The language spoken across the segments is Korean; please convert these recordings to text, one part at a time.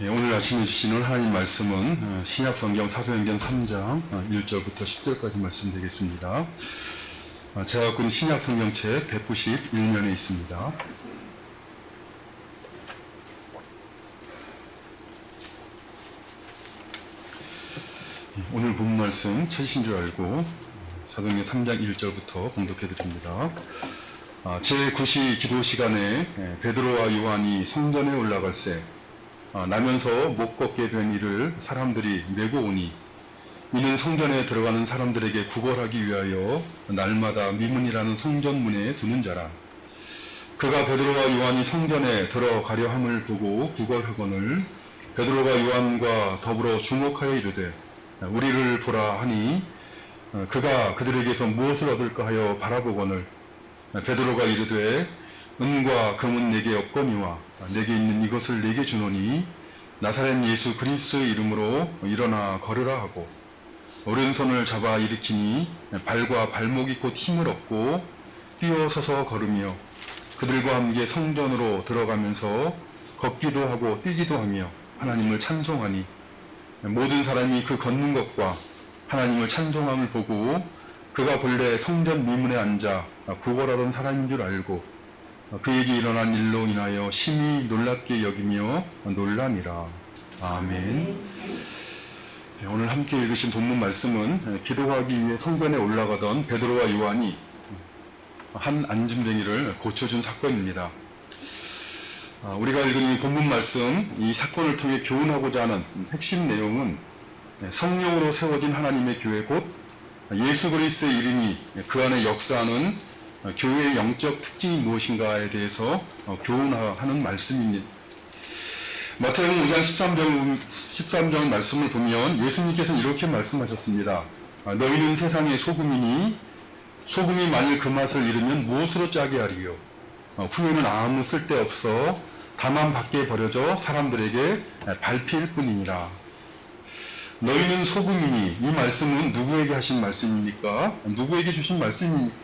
오늘 아침에 주시는 하나님 말씀은 신약성경 사도행전 3장 1절부터 10절까지 말씀드리겠습니다. 제가 갖고 있는 신약성경책 191면에 있습니다. 오늘 본 말씀 찾으신 줄 알고 사도행전 3장 1절부터 봉독해 드립니다. 제9시 기도 시간에 베드로와 요한이 성전에 올라갈새 나면서 못 걷게 된 이를 사람들이 메고 오니 이는 성전에 들어가는 사람들에게 구걸하기 위하여 날마다 미문이라는 성전문에 두는 자라. 그가 베드로와 요한이 성전에 들어가려 함을 보고 구걸하거늘 베드로가 요한과 더불어 주목하여 이르되 우리를 보라 하니 그가 그들에게서 무엇을 얻을까 하여 바라보거늘 베드로가 이르되 은과 금은 내게 없거니와 내게 있는 이것을 내게 주노니 나사렛 예수 그리스도의 이름으로 일어나 걸으라 하고 오른손을 잡아 일으키니 발과 발목이 곧 힘을 얻고 뛰어서서 걸으며 그들과 함께 성전으로 들어가면서 걷기도 하고 뛰기도 하며 하나님을 찬송하니 모든 사람이 그 걷는 것과 하나님을 찬송함을 보고 그가 본래 성전 미문에 앉아 구걸하던 사람인 줄 알고 그에게 일어난 일로 인하여 심히 놀랍게 여기며 놀라니라. 아멘. 오늘 함께 읽으신 본문 말씀은 기도하기 위해 성전에 올라가던 베드로와 요한이 한 안짐뱅이를 고쳐준 사건입니다. 우리가 읽은 이 본문 말씀, 이 사건을 통해 교훈하고자 하는 핵심 내용은 성령으로 세워진 하나님의 교회 곧 예수 그리스도의 이름이 그 안에 역사하는 교회의 영적 특징이 무엇인가에 대해서 교훈하는 말씀입니다. 마태복음 5장 13절 말씀을 보면 예수님께서는 이렇게 말씀하셨습니다. 너희는 세상의 소금이니 소금이 만일 그 맛을 잃으면 무엇으로 짜게 하리요? 후에는 아무 쓸데없어 다만 밖에 버려져 사람들에게 밟힐 뿐이니라. 너희는 소금이니 이 말씀은 누구에게 하신 말씀입니까? 누구에게 주신 말씀입니까?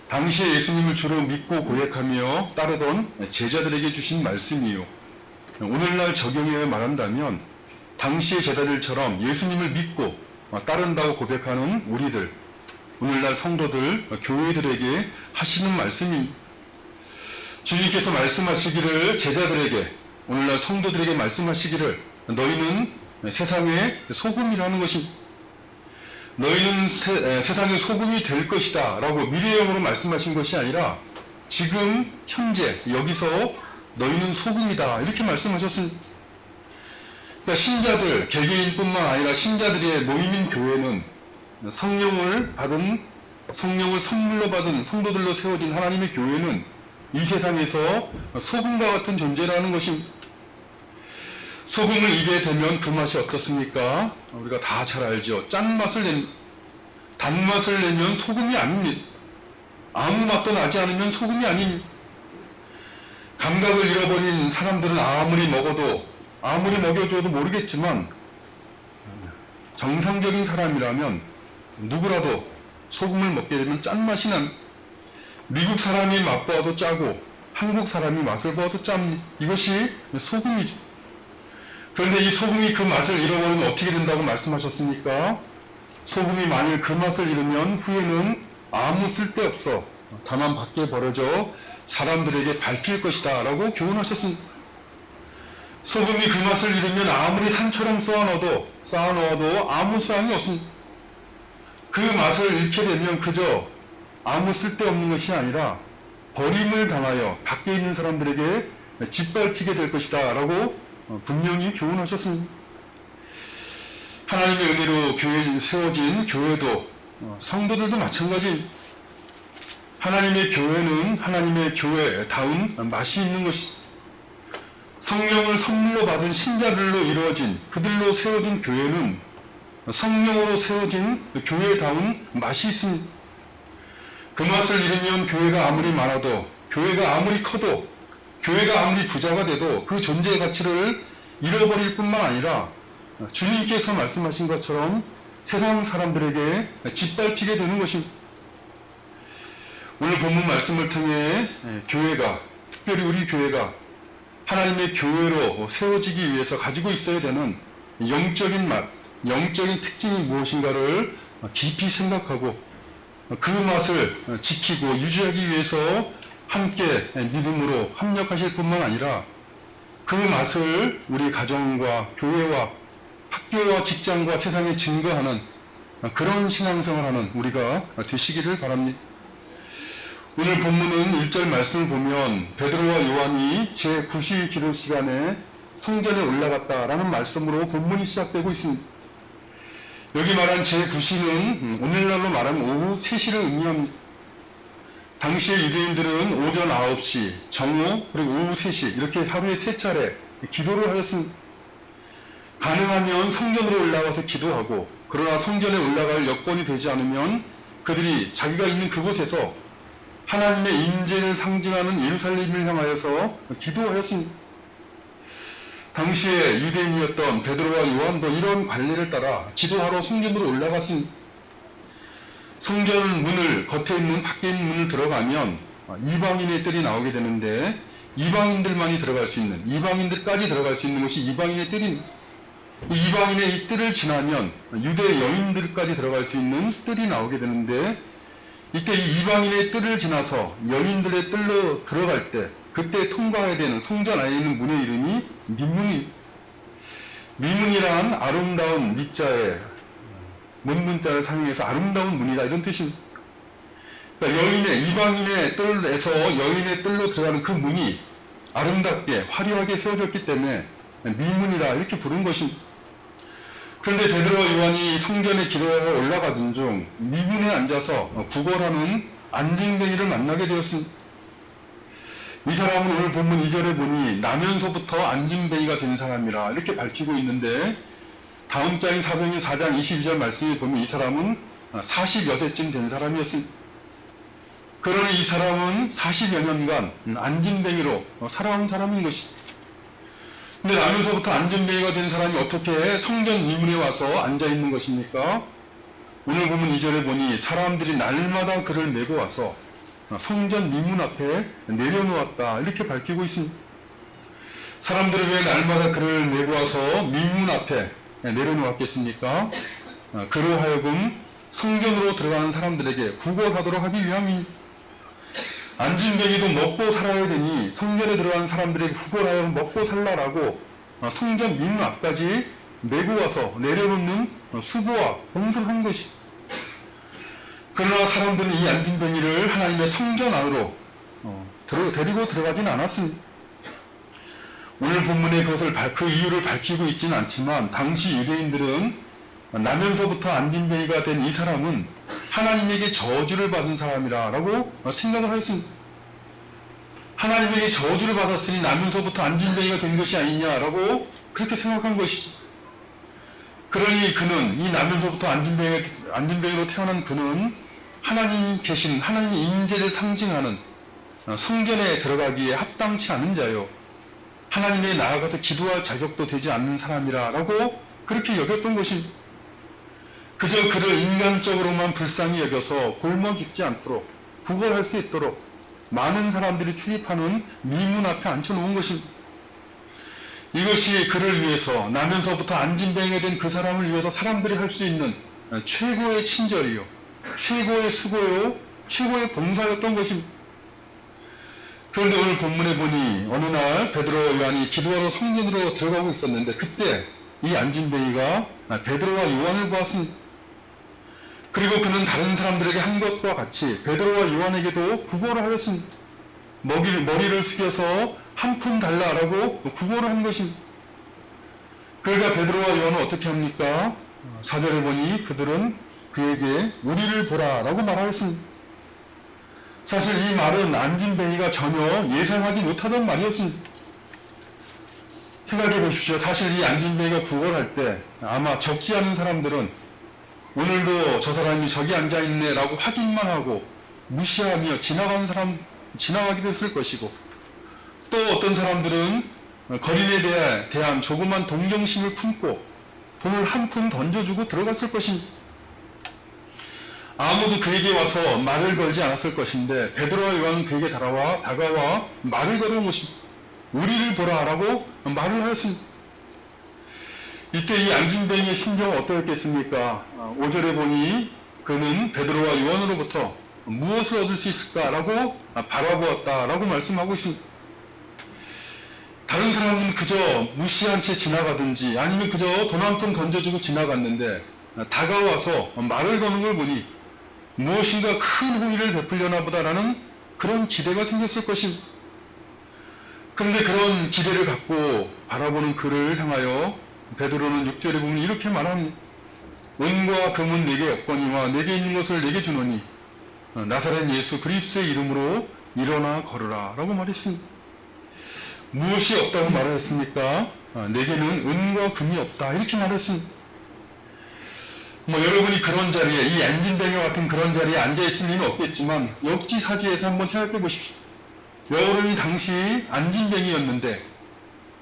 당시에 예수님을 주로 믿고 고백하며 따르던 제자들에게 주신 말씀이요. 오늘날 적용해 말한다면 당시의 제자들처럼 예수님을 믿고 따른다고 고백하는 우리들, 오늘날 성도들, 교회들에게 하시는 말씀입니다. 주님께서 말씀하시기를 제자들에게, 오늘날 성도들에게 말씀하시기를 너희는 세상의 소금이라는 것입니다. 너희는 세상의 소금이 될 것이다 라고 미래형으로 말씀하신 것이 아니라 지금 현재 여기서 너희는 소금이다 이렇게 말씀하셨습니다. 그러니까 신자들, 개개인뿐만 아니라 신자들의 모임인 교회는 성령을 선물로 받은 성도들로 세워진 하나님의 교회는 이 세상에서 소금과 같은 존재라는 것입니다. 소금을 입에 대면 그 맛이 어떻습니까? 우리가 다 잘 알죠. 단맛을 내면 소금이 아닙니다. 아무 맛도 나지 않으면 소금이 아닙니다. 감각을 잃어버린 사람들은 아무리 먹여줘도 모르겠지만 정상적인 사람이라면 누구라도 소금을 먹게 되면 짠맛이 미국 사람이 맛보아도 짜고 한국 사람이 맛을 보아도 짭니다. 이것이 소금이죠. 그런데 이 소금이 그 맛을 잃어버리면 어떻게 된다고 말씀하셨습니까? 소금이 만일 그 맛을 잃으면 후에는 아무 쓸데없어 다만 밖에 버려져 사람들에게 밟힐 것이다 라고 교훈하셨습니다. 소금이 그 맛을 잃으면 아무리 산처럼 쌓아놓아도 아무 소용이 없습니다. 그 맛을 잃게 되면 그저 아무 쓸데없는 것이 아니라 버림을 당하여 밖에 있는 사람들에게 짓밟히게 될 것이다 라고 분명히 교훈하셨습니다. 하나님의 은혜로 교회에 세워진 교회도 성도들도 마찬가지. 하나님의 교회는 하나님의 교회다운 맛이 있는 것이 성령을 선물로 받은 신자들로 이루어진 그들로 세워진 교회는 성령으로 세워진 교회다운 맛이 있습니다. 그 맛을 잃으면 교회가 아무리 많아도 교회가 아무리 커도 교회가 아무리 부자가 돼도 그 존재의 가치를 잃어버릴 뿐만 아니라 주님께서 말씀하신 것처럼 세상 사람들에게 짓밟히게 되는 것입니다. 오늘 본문 말씀을 통해 교회가, 특별히 우리 교회가 하나님의 교회로 세워지기 위해서 가지고 있어야 되는 영적인 맛, 영적인 특징이 무엇인가를 깊이 생각하고 그 맛을 지키고 유지하기 위해서 함께 믿음으로 합력하실 뿐만 아니라 그 맛을 우리 가정과 교회와 학교와 직장과 세상에 증거하는 그런 신앙생활하는 우리가 되시기를 바랍니다. 오늘 본문은 1절 말씀을 보면 베드로와 요한이 제9시 기도 시간에 성전에 올라갔다라는 말씀으로 본문이 시작되고 있습니다. 여기 말한 제9시는 오늘날로 말하면 오후 3시를 의미합니다. 당시의 유대인들은 오전 9시, 정오, 그리고 오후 3시 이렇게 하루에 3차례 기도를 하였습니다. 가능하면 성전으로 올라가서 기도하고 그러나 성전에 올라갈 여건이 되지 않으면 그들이 자기가 있는 그곳에서 하나님의 임재를 상징하는 예루살렘을 향하여서 기도하였습니다. 당시에 유대인이었던 베드로와 요한도 이런 관례를 따라 기도하러 성전으로 올라갔습니다. 성전 문을 겉에 있는 밖에 있는 문을 들어가면 이방인의 뜰이 나오게 되는데 이방인들만이 들어갈 수 있는 이방인들까지 들어갈 수 있는 것이 이방인의 뜰입니다. 이방인의 이 뜰을 지나면 유대 여인들까지 들어갈 수 있는 뜰이 나오게 되는데 이때 이 이방인의 뜰을 지나서 여인들의 뜰로 들어갈 때 그때 통과해야 되는 성전 안에 있는 문의 이름이 미문이 미문이란 아름다운 미자에 문문자를 사용해서 아름다운 문이다 이런 뜻입니다. 그러니까 여인의 이방인의 뜰에서 여인의 뜰로 들어가는 그 문이 아름답게 화려하게 세워졌기 때문에 미문이라 이렇게 부른 것입니다. 그런데 베드로와 요한이 성전에 기도하러 올라가던 중 미문에 앉아서 구걸하는 안징뱅이를 만나게 되었습니다. 이 사람은 오늘 본문 2절에 보니 나면서부터 안징뱅이가 된 사람이라 이렇게 밝히고 있는데 다음 장인 사도행전 4장 22절 말씀에 보면 이 사람은 40여 세쯤 된 사람이었습니다. 그러니 이 사람은 40여 년간 안징뱅이로 살아온 사람인 것입니다. 근데 나면서부터 안진뱅이가 된 사람이 어떻게 성전 미문에 와서 앉아있는 것입니까? 오늘 보면 2절에 보니 사람들이 날마다 그를 메고 와서 성전 미문 앞에 내려놓았다 이렇게 밝히고 있습니다. 사람들이 왜 날마다 그를 메고 와서 미문 앞에 내려놓았겠습니까? 그로 하여금 성전으로 들어가는 사람들에게 구걸하도록 하기 위함입니다. 안진뱅이도 먹고 살아야 되니 성전에 들어간 사람들에게 구걸하여 먹고 살라라고 성전 미문 앞까지 메고 와서 내려놓는 수고와 봉사한 것이. 그러나 사람들은 이 안진뱅이를 하나님의 성전 안으로 데리고 들어가진 않았습니다. 오늘 본문에 그것을 그 이유를 밝히고 있지는 않지만 당시 유대인들은 나면서부터 안진뱅이가 된 이 사람은 하나님에게 저주를 받은 사람이라고 생각을 하였습니다. 하나님에게 저주를 받았으니 나면서부터 안진뱅이가 된 것이 아니냐라고 그렇게 생각한 것이죠. 그러니 그는 이 나면서부터 안진뱅이로 태어난 그는 하나님 계신 하나님의 임재를 상징하는 성전에 들어가기에 합당치 않은 자요. 하나님에 나아가서 기도할 자격도 되지 않는 사람이라고 그렇게 여겼던 것입니다. 그저 그를 인간적으로만 불쌍히 여겨서 굶어 죽지 않도록 구걸할 수 있도록 많은 사람들이 출입하는 미문 앞에 앉혀놓은 것입니다. 이것이 그를 위해서 나면서부터 안진뱅이가 된 그 사람을 위해서 사람들이 할 수 있는 최고의 친절이요, 최고의 수고요, 최고의 봉사였던 것입니다. 그런데 오늘 본문에 보니 어느 날 베드로와 요한이 기도하러 성전으로 들어가고 있었는데 그때 이 안진뱅이가 베드로와 요한을 보았습니다. 그리고 그는 다른 사람들에게 한 것과 같이 베드로와 요한에게도 구걸을 하였습니다. 머리를 숙여서 한 푼 달라라고 구걸을 한 것입니다. 그러자 베드로와 요한은 어떻게 합니까? 4절에 보니 그들은 그에게 우리를 보라라고 말하였습니다. 사실 이 말은 안진뱅이가 전혀 예상하지 못하던 말이었습니다. 생각해 보십시오. 사실 이 안진뱅이가 구걸할 때 아마 적지 않은 사람들은 오늘도 저 사람이 저기 앉아있네 라고 확인만 하고 무시하며 지나가기도 했을 것이고 또 어떤 사람들은 거린에 대한 조그만 동정심을 품고 돈을 한 푼 던져주고 들어갔을 것입니다. 아무도 그에게 와서 말을 걸지 않았을 것인데 베드로와 요한은 그에게 다가와 말을 걸어온 것입니다. 우리를 보라라고 말을 하였습니다. 이때 이 안진뱅이의 심정은 어떠했겠습니까? 5절에 보니 그는 베드로와 요한으로부터 무엇을 얻을 수 있을까라고 바라보았다라고 말씀하고 있습니다. 다른 사람은 그저 무시한 채 지나가든지 아니면 그저 돈 한 푼 던져주고 지나갔는데 다가와서 말을 거는 걸 보니 무엇인가 큰 호의를 베풀려나 보다라는 그런 기대가 생겼을 것입니다. 그런데 그런 기대를 갖고 바라보는 그를 향하여 베드로는 6절에 보면 이렇게 말합니다. 은과 금은 내게 없거니와 내게 있는 것을 내게 주노니 나사렛 예수 그리스도의 이름으로 일어나 걸으라 라고 말했습니다. 무엇이 없다고 말했습니까? 내게는 은과 금이 없다 이렇게 말했습니다. 여러분이 그런 자리에 이 안진뱅이와 같은 그런 자리에 앉아있을 리는 없겠지만 역지사지에서 한번 생각해 보십시오. 여러분이 당시 안진뱅이였는데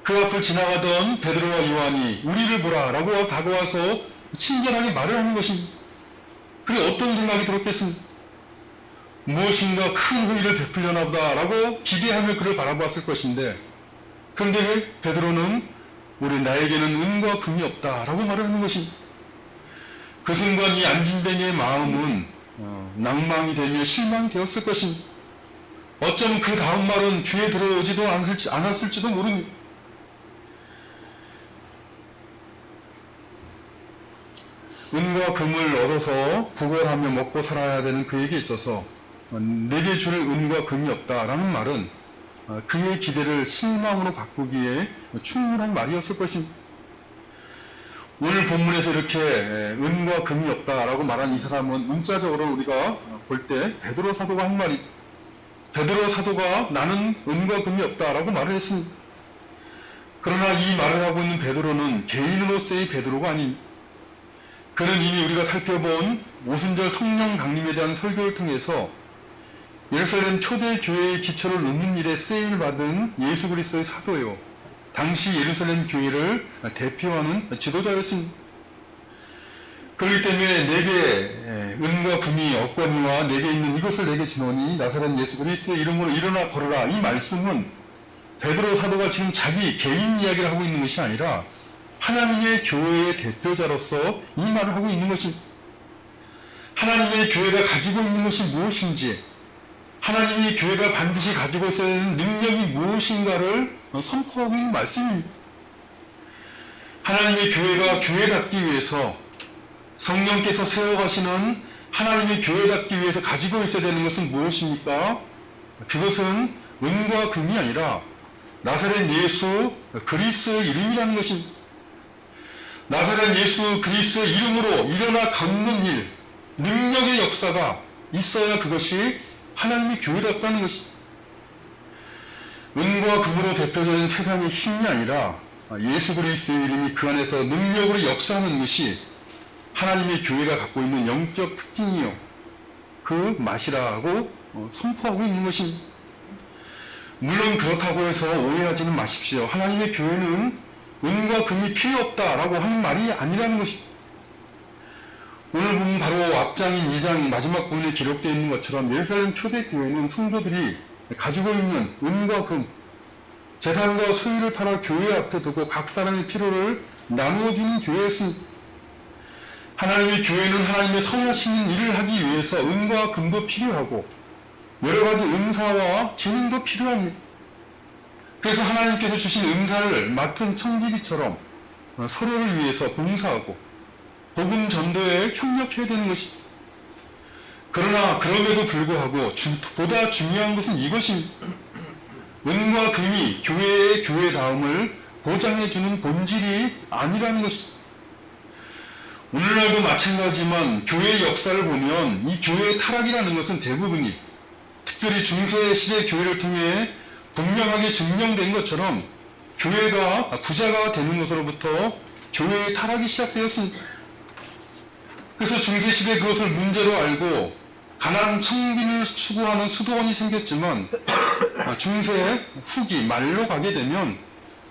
그 앞을 지나가던 베드로와 요한이 우리를 보라 라고 다가와서 친절하게 말을 하는 것입니다. 그리고 어떤 생각이 들었겠습니까? 무엇인가 큰 호의를 베풀려나 보다 라고 기대하며 그를 바라보았을 것인데 그런데 왜 베드로는 우리 나에게는 은과 금이 없다 라고 말을 하는 것입니다. 그 순간 이 안진뱅이의 마음은 낭망이 되며 실망이 되었을 것입니다. 어쩌면 그 다음 말은 귀에 들어오지도 않았을지도 모릅니다. 은과 금을 얻어서 구걸하며 먹고 살아야 되는 그에게 있어서 내게 줄 은과 금이 없다라는 말은 그의 기대를 실망으로 바꾸기에 충분한 말이었을 것입니다. 오늘 본문에서 이렇게 은과 금이 없다라고 말한 이 사람은 문자적으로 우리가 볼 때 베드로 사도가 한 말이 베드로 사도가 나는 은과 금이 없다라고 말을 했습니다. 그러나 이 말을 하고 있는 베드로는 개인으로서의 베드로가 아닙니다. 그는 이미 우리가 살펴본 오순절 성령 강림에 대한 설교를 통해서 예루살렘 초대 교회의 기초를 놓는 일에 쓰임을 받은 예수 그리스도의 사도요. 당시 예루살렘 교회를 대표하는 지도자였습니다. 그렇기 때문에 내게 은과 금이 없거니와 내게 있는 이것을 내게 주노니 나사렛 예수 그리스도의 이름으로 일어나 걸어라. 이 말씀은 베드로 사도가 지금 자기 개인 이야기를 하고 있는 것이 아니라 하나님의 교회의 대표자로서 이 말을 하고 있는 것입니다. 하나님의 교회가 가지고 있는 것이 무엇인지 하나님의 교회가 반드시 가지고 있어야 하는 능력이 무엇인가를 선포하고 있는 말씀입니다. 하나님의 교회가 교회답기 위해서 성령께서 세워가시는 하나님의 교회답기 위해서 가지고 있어야 되는 것은 무엇입니까? 그것은 은과 금이 아니라 나사렛 예수 그리스도의 이름이라는 것입니다. 나사렛 예수 그리스도의 이름으로 일어나 걷는 일, 능력의 역사가 있어야 그것이 하나님의 교회답다는 것입니다. 은과 금으로 대표되는 세상의 힘이 아니라 예수 그리스도의 이름이 그 안에서 능력으로 역사하는 것이 하나님의 교회가 갖고 있는 영적 특징이요. 그 맛이라고 선포하고 있는 것입니다. 물론 그렇다고 해서 오해하지는 마십시오. 하나님의 교회는 은과 금이 필요 없다라고 하는 말이 아니라는 것입니다. 오늘 보면 바로 앞장인 2장 마지막 부분에 기록되어 있는 것처럼 예루살렘 초대교회는 성도들이 가지고 있는 은과 금, 재산과 소유를 팔아 교회 앞에 두고 각 사람의 필요를 나누어주는 교회였습니다. 하나님의 교회는 하나님의 선하신 일을 하기 위해서 은과 금도 필요하고 여러 가지 은사와 기능도 필요합니다. 그래서 하나님께서 주신 은사를 맡은 청지기처럼 서로를 위해서 봉사하고 복음 전도에 협력해야 되는 것입니다. 그러나 그럼에도 불구하고 보다 중요한 것은 이것입니다. 은과 금이 교회의 교회다움을 보장해주는 본질이 아니라는 것입니다. 오늘날도 마찬가지지만 교회의 역사를 보면 이 교회의 타락이라는 것은 대부분이 특별히 중세시대 교회를 통해 분명하게 증명된 것처럼 교회가 부자가 되는 것으로부터 교회의 타락이 시작되었습니다. 그래서 중세시대 그것을 문제로 알고 가난 청빈을 추구하는 수도원이 생겼지만 중세 후기 말로 가게 되면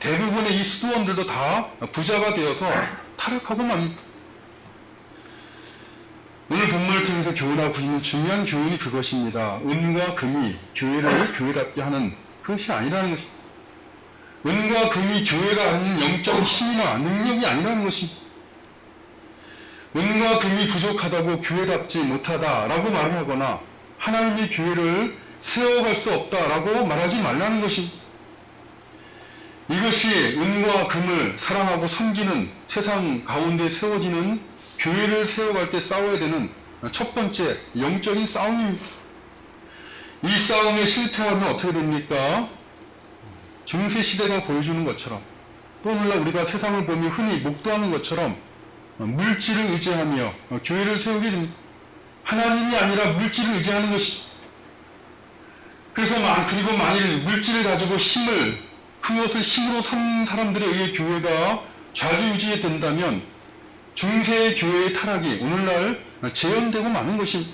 대부분의 이 수도원들도 다 부자가 되어서 타락하고 맙니다. 오늘 본문을 통해서 교훈하고 있는 중요한 교훈이 그것입니다. 은과 금이 교회를 교회답게 하는 그것이 아니라는 것입니다. 은과 금이 교회가 갖는 영적 힘이나 능력이 아니라는 것입니다. 은과 금이 부족하다고 교회답지 못하다라고 말을 하거나 하나님의 교회를 세워갈 수 없다라고 말하지 말라는 것입니다. 이것이 은과 금을 사랑하고 섬기는 세상 가운데 세워지는 교회를 세워갈 때 싸워야 되는 첫 번째 영적인 싸움입니다. 이 싸움에 실패하면 어떻게 됩니까? 중세시대가 보여주는 것처럼 또 몰라 우리가 세상을 보며 흔히 목도하는 것처럼 물질을 의지하며 교회를 세우게 됩니다. 하나님이 아니라 물질을 의지하는 것이. 그래서 그리고 만일 물질을 가지고 그것을 힘으로 삼는 사람들에 의해 교회가 좌지우지 된다면 중세의 교회의 타락이 오늘날 재현되고 마는 것입니다.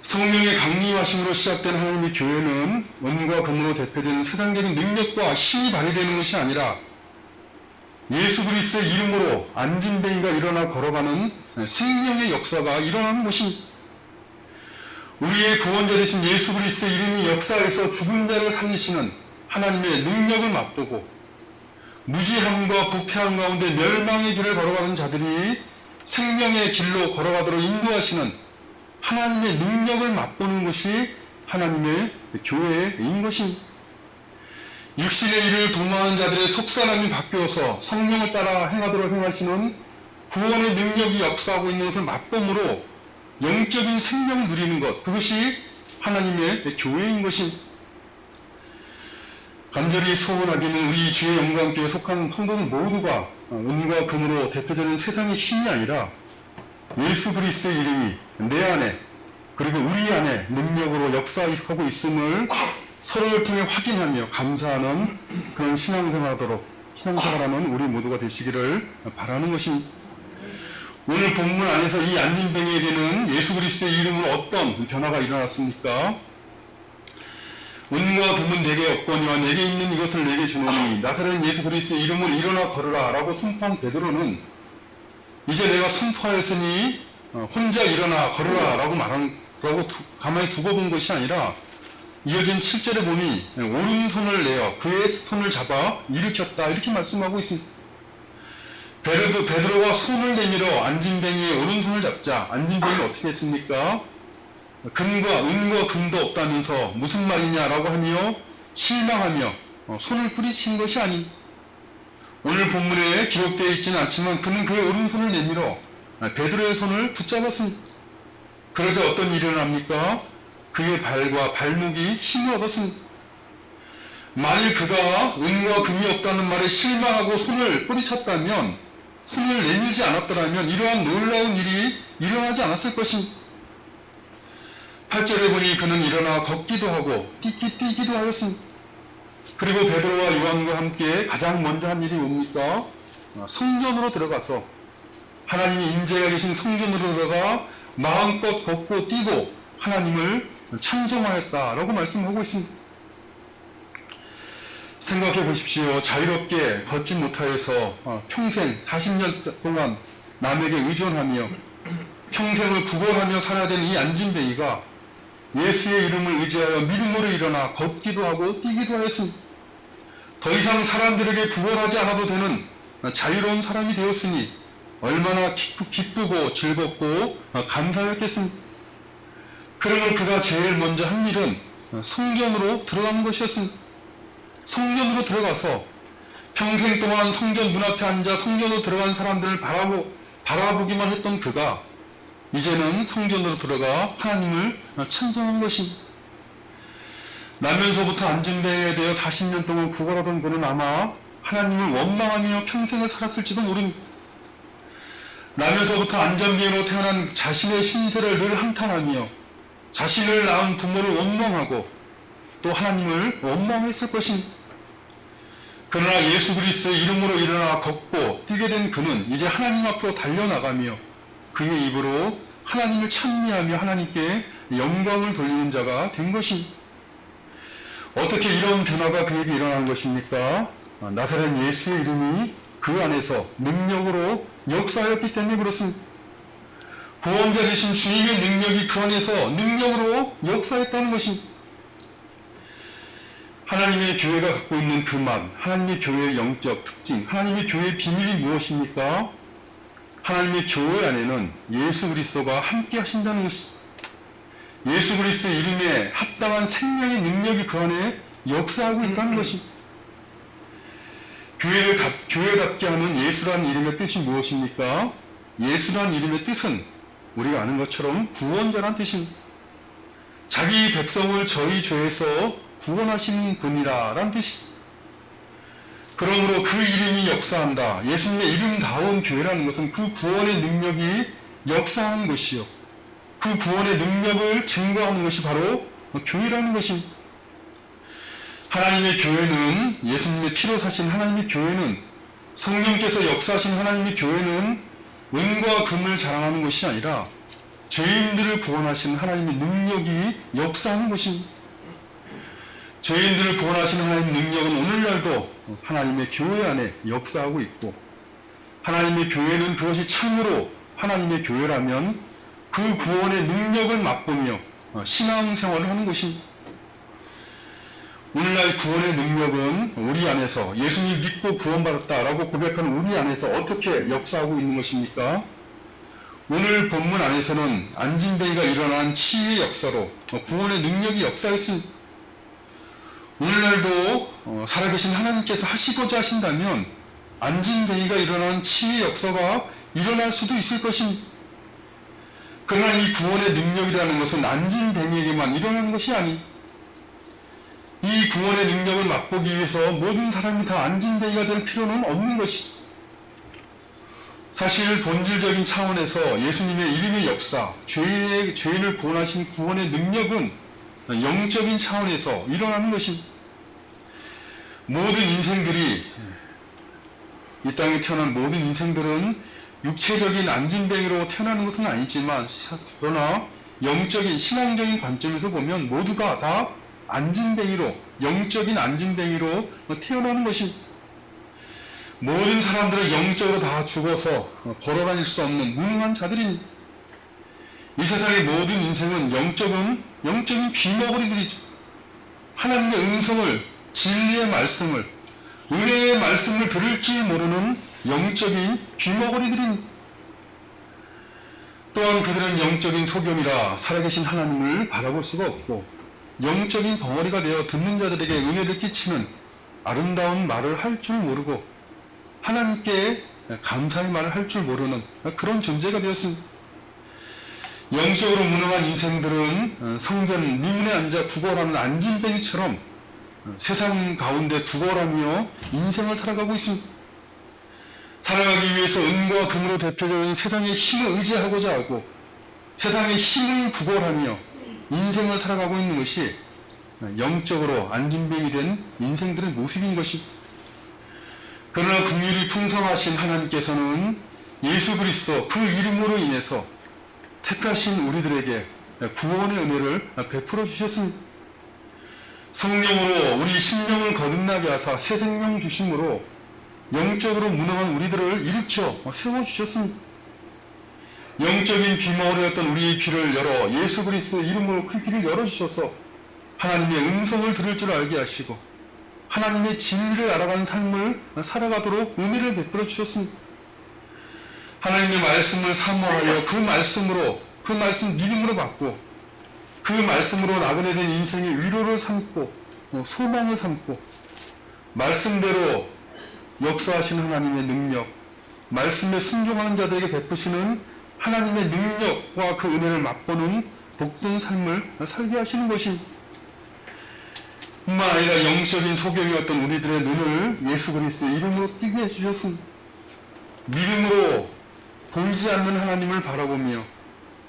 성령의 강림하심으로 시작된 하나님의 교회는 은과 금으로 대표되는 세상적인 능력과 힘이 발휘되는 것이 아니라 예수 그리스도의 이름으로 안진뱅이가 일어나 걸어가는 생명의 역사가 일어나는 것입니다. 우리의 구원자 되신 예수 그리스도의 이름이 역사에서 죽은 자를 살리시는 하나님의 능력을 맛보고 무지함과 부패함 가운데 멸망의 길을 걸어가는 자들이 생명의 길로 걸어가도록 인도하시는 하나님의 능력을 맛보는 것이 하나님의 교회인 것입니다. 육신의 일을 도모하는 자들의 속사람이 바뀌어서 성령을 따라 행하도록 행하시는 구원의 능력이 역사하고 있는 것을 맛봄으로 영적인 생명을 누리는 것, 그것이 하나님의 교회인 것입니다. 간절히 소원하기는 우리 주의 영광교회에 속한 성도들 모두가 은과 금으로 대표되는 세상의 힘이 아니라 예수 그리스도의 이름이 내 안에 그리고 우리 안에 능력으로 역사하고 있음을 서로를 통해 확인하며 감사하는 그런 신앙생활하는 우리 모두가 되시기를 바라는 것입니다. 오늘 본문 안에서 이 안진뱅이에게는 예수 그리스도의 이름으로 어떤 변화가 일어났습니까? 은과 금은 내게 없거니와 내게 있는 이것을 내게 주노니 나사렛 예수 그리스도의 이름으로 일어나 걸으라 라고 선포한 베드로는 이제 내가 선포하였으니 혼자 일어나 걸으라 라고 가만히 두고 본 것이 아니라 이어진 7절에 보니 오른손을 내어 그의 손을 잡아 일으켰다 이렇게 말씀하고 있습니다. 베드로가 손을 내밀어 안진뱅이의 오른손을 잡자 안진뱅이는 어떻게 했습니까? 은과 금도 없다면서 무슨 말이냐라고 하며 실망하며 손을 뿌리친 것이 아닌 오늘 본문에 기록되어 있지는 않지만 그는 그의 오른손을 내밀어 베드로의 손을 붙잡았습니다. 그러자 어떤 일이 일어납니까? 그의 발과 발목이 힘을 얻었습니다. 만일 그가 은과 금이 없다는 말에 실망하고 손을 뿌리쳤다면 손을 내밀지 않았더라면 이러한 놀라운 일이 일어나지 않았을 것입니다. 8절에 보니 그는 일어나 걷기도 하고 뛰기도 하였습니다. 그리고 베드로와 요한과 함께 가장 먼저 한 일이 뭡니까? 성전으로 들어가서 하나님의 임재가 계신 성전으로 들어가 마음껏 걷고 뛰고 하나님을 찬송하였다라고 말씀하고 있습니다. 생각해 보십시오. 자유롭게 걷지 못하여서 평생 40년 동안 남에게 의존하며 평생을 구걸하며 살아야 되는 이 안진뱅이가 예수의 이름을 의지하여 믿음으로 일어나 걷기도 하고 뛰기도 하였습니다. 더 이상 사람들에게 구걸하지 않아도 되는 자유로운 사람이 되었으니 얼마나 기쁘고 즐겁고 감사했겠습니까? 그러면 그가 제일 먼저 한 일은 성전으로 들어가는 것이었습니다. 성전으로 들어가서 평생 동안 성전 문 앞에 앉아 성전으로 들어간 사람들을 바라보기만 했던 그가 이제는 성전으로 들어가 하나님을 찬송한 것입니다. 나면서부터 안진뱅이에 대해 40년 동안 구걸하던 그는 아마 하나님을 원망하며 평생을 살았을지도 모릅니다. 나면서부터 안진뱅이로 태어난 자신의 신세를 늘 한탄하며 자신을 낳은 부모를 원망하고 또 하나님을 원망했을 것입니다. 그러나 예수 그리스도의 이름으로 일어나 걷고 뛰게 된 그는 이제 하나님 앞으로 달려나가며 그의 입으로 하나님을 찬미하며 하나님께 영광을 돌리는 자가 된 것입니다. 어떻게 이런 변화가 그에게 일어난 것입니까? 나사렛 예수의 이름이 그 안에서 능력으로 역사하였기 때문에 그렇습니다. 구원자 되신 주님의 능력이 그 안에서 능력으로 역사했다는 것입니다. 하나님의 교회가 갖고 있는 그 맛, 하나님의 교회의 영적 특징, 하나님의 교회의 비밀이 무엇입니까? 하나님의 교회 안에는 예수 그리스도가 함께 하신다는 것이, 예수 그리스도의 이름에 합당한 생명의 능력이 그 안에 역사하고 있다는 것이, 교회답게 하는 예수라는 이름의 뜻이 무엇입니까? 예수라는 이름의 뜻은 우리가 아는 것처럼 구원자란 뜻입니다. 자기 백성을 저희 죄에서 구원하시는 분이라는 뜻이. 그러므로 그 이름이 역사한다. 예수님의 이름다운 교회라는 것은 그 구원의 능력이 역사하는 것이요. 그 구원의 능력을 증거하는 것이 바로 교회라는 것입니다. 하나님의 교회는, 예수님의 피로 사신 하나님의 교회는, 성령께서 역사하신 하나님의 교회는 은과 금을 자랑하는 것이 아니라 죄인들을 구원하신 하나님의 능력이 역사하는 것입니다. 죄인들을 구원하시는 하나님의 능력은 오늘날도 하나님의 교회 안에 역사하고 있고, 하나님의 교회는 그것이 참으로 하나님의 교회라면 그 구원의 능력을 맛보며 신앙생활을 하는 것입니다. 오늘날 구원의 능력은 우리 안에서, 예수님 믿고 구원받았다라고 고백하는 우리 안에서 어떻게 역사하고 있는 것입니까? 오늘 본문 안에서는 안진뱅이가 일어난 치유의 역사로 구원의 능력이 역사했습니다. 오늘날도 살아계신 하나님께서 하시고자 하신다면 안진뱅이가 일어난 치유의 역사가 일어날 수도 있을 것입니다. 그러나 이 구원의 능력이라는 것은 안진뱅이에게만 일어나는 것이 아니, 이 구원의 능력을 맛보기 위해서 모든 사람이 다 안진뱅이가 될 필요는 없는 것이, 사실 본질적인 차원에서 예수님의 이름의 역사, 죄인을 구원하신 구원의 능력은 영적인 차원에서 일어나는 것입니다. 모든 인생들이, 이 땅에 태어난 모든 인생들은 육체적인 안진뱅이로 태어나는 것은 아니지만, 그러나 영적인 신앙적인 관점에서 보면 모두가 다 안진뱅이로, 영적인 안진뱅이로 태어나는 것입니다. 모든 사람들은 영적으로 다 죽어서 걸어다닐 수 없는 무능한 자들입니다. 이 세상의 모든 인생은 영적인 귀머거리들이죠. 하나님의 음성을, 진리의 말씀을, 은혜의 말씀을 들을 줄 모르는 영적인 귀머거리들입니다. 또한 그들은 영적인 소경이라 살아계신 하나님을 바라볼 수가 없고, 영적인 벙어리가 되어 듣는 자들에게 은혜를 끼치는 아름다운 말을 할 줄 모르고 하나님께 감사의 말을 할 줄 모르는 그런 존재가 되었습니다. 영적으로 무능한 인생들은 성전 미문에 앉아 구걸하는 안진뱅이처럼 세상 가운데 구걸하며 인생을 살아가고 있습니다. 살아가기 위해서 은과 금으로 대표적인 세상의 힘을 의지하고자 하고 세상의 힘을 구걸하며 인생을 살아가고 있는 것이 영적으로 안진뱅이 된 인생들의 모습인 것입니다. 그러나 긍휼이 풍성하신 하나님께서는 예수 그리스도 그 이름으로 인해서 택하신 우리들에게 구원의 은혜를 베풀어 주셨습니다. 성령으로 우리 심령을 거듭나게 하사 새 생명 주심으로 영적으로 무능한 우리들을 일으켜 세워주셨습니다. 영적인 귀머거리였던 우리의 귀를 열어 예수 그리스도 이름으로 그 귀를 열어주셔서 하나님의 음성을 들을 줄 알게 하시고 하나님의 진리를 알아가는 삶을 살아가도록 은혜를 베풀어 주셨습니다. 하나님의 말씀을 사모하여 그 말씀 믿음으로 받고 그 말씀으로 나그네 된 인생의 위로를 삼고 소망을 삼고 말씀대로 역사하신 하나님의 능력, 말씀에 순종하는 자들에게 베푸시는 하나님의 능력과 그 은혜를 맛보는 복된 삶을 살게 하시는 것입니다. 뿐만 아니라 영적인 소경이었던 우리들의 눈을 예수 그리스도의 이름으로 뜨게 해주셨습니다. 믿음으로 보이지 않는 하나님을 바라보며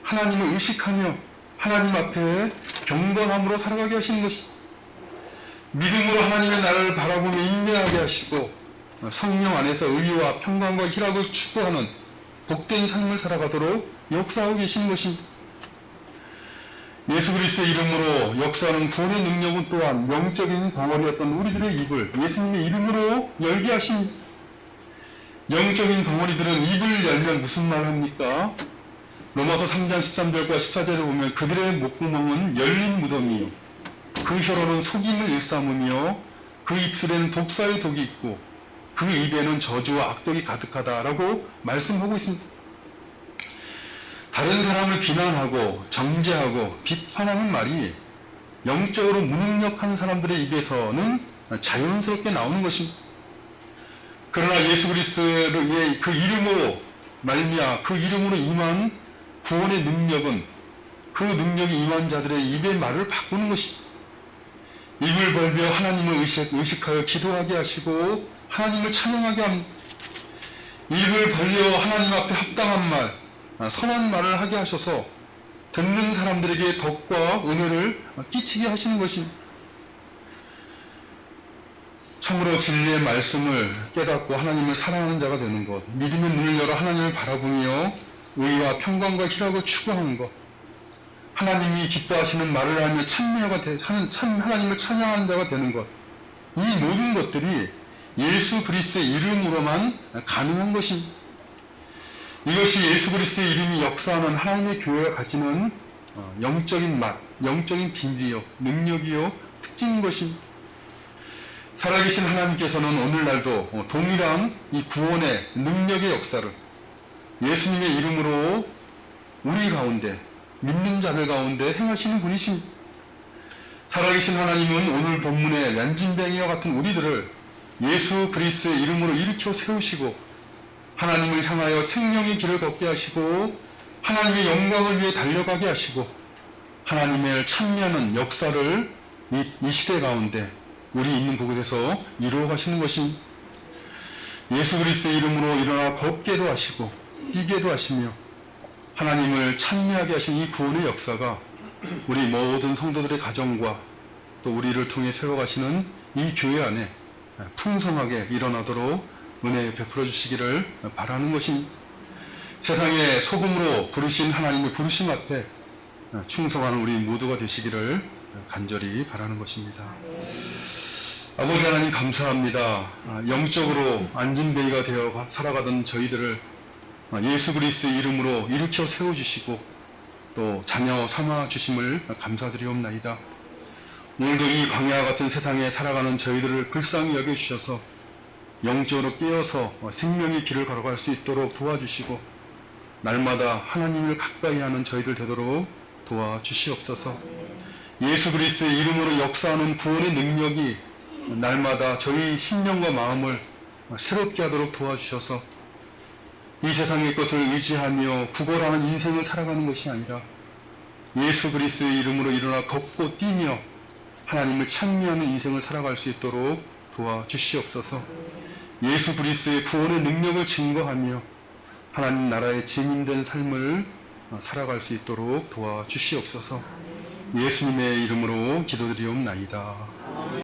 하나님을 의식하며 하나님 앞에 경건함으로 살아가게 하시는 것입니다. 믿음으로 하나님의 나라를 바라보며 인내하게 하시고 성령 안에서 의와 평강과 희락을 추구하는 복된 삶을 살아가도록 역사하고 계시는 것입니다. 예수 그리스도의 이름으로 역사하는 구원의 능력은 또한 영적인 벙어리였던 우리들의 입을 예수님의 이름으로 열게 하십니다. 영적인 벙어리들은 입을 열면 무슨 말을 합니까? 로마서 3장 13절과 14절을 보면 그들의 목구멍은 열린 무덤이요 그 혀로는 속임을 일삼으며 그 입술에는 독사의 독이 있고 그 입에는 저주와 악독이 가득하다라고 말씀하고 있습니다. 다른 사람을 비난하고 정죄하고 비판하는 말이 영적으로 무능력한 사람들의 입에서는 자연스럽게 나오는 것입니다. 그러나 예수 그리스도의 그 이름으로 말미암아 그 이름으로 임한 구원의 능력은 그 능력이 임한 자들의 입의 말을 바꾸는 것입니다. 입을 벌며 하나님을 의식하여 기도하게 하시고 하나님을 찬양하게 합니다. 입을 벌려 하나님 앞에 합당한 말, 선한 말을 하게 하셔서 듣는 사람들에게 덕과 은혜를 끼치게 하시는 것입니다. 참으로 진리의 말씀을 깨닫고 하나님을 사랑하는 자가 되는 것, 믿음의 눈을 열어 하나님을 바라보며 의와 평강과 희락을 추구하는 것, 하나님이 기뻐하시는 말을 하며 하나님을 찬양하는 자가 되는 것, 이 모든 것들이 예수 그리스도의 이름으로만 가능한 것입니다. 이것이 예수 그리스도의 이름이 역사하는 하나님의 교회가 가지는 영적인 맛, 영적인 비밀이요, 능력이요, 특징인 것입니다. 살아계신 하나님께서는 오늘날도 동일한 이 구원의 능력의 역사를 예수님의 이름으로 우리 가운데, 믿는 자들 가운데 행하시는 분이십니다. 살아계신 하나님은 오늘 본문의 란진뱅이와 같은 우리들을 예수 그리스도의 이름으로 일으켜 세우시고 하나님을 향하여 생명의 길을 걷게 하시고 하나님의 영광을 위해 달려가게 하시고 하나님을 찬미하는 역사를 이 시대 가운데 우리 있는 곳에서 이루어 가시는 것입니다. 예수 그리스도의 이름으로 일어나 걷게도 하시고 뛰게도 하시며 하나님을 찬미하게 하신 이 구원의 역사가 우리 모든 성도들의 가정과 또 우리를 통해 세워가시는 이 교회 안에 풍성하게 일어나도록 은혜 베풀어 주시기를 바라는 것입니다. 세상의 소금으로 부르신 하나님의 부르심 앞에 충성하는 우리 모두가 되시기를 간절히 바라는 것입니다. 아버지 하나님 감사합니다. 영적으로 안진뱅이가 되어 살아가던 저희들을 예수 그리스도의 이름으로 일으켜 세워주시고 또 자녀 삼아 주심을 감사드리옵나이다. 오늘도 이 광야와 같은 세상에 살아가는 저희들을 불쌍히 여겨주셔서 영적으로 깨어서 생명의 길을 걸어갈 수 있도록 도와주시고 날마다 하나님을 가까이 하는 저희들 되도록 도와주시옵소서. 예수 그리스도의 이름으로 역사하는 구원의 능력이 날마다 저희 심령과 마음을 새롭게 하도록 도와주셔서 이 세상의 것을 의지하며 구걸하는 인생을 살아가는 것이 아니라 예수 그리스도의 이름으로 일어나 걷고 뛰며 하나님을 찬미하는 인생을 살아갈 수 있도록 도와주시옵소서. 예수 그리스도의 구원의 능력을 증거하며 하나님 나라의 증인된 삶을 살아갈 수 있도록 도와주시옵소서. 예수님의 이름으로 기도드리옵나이다.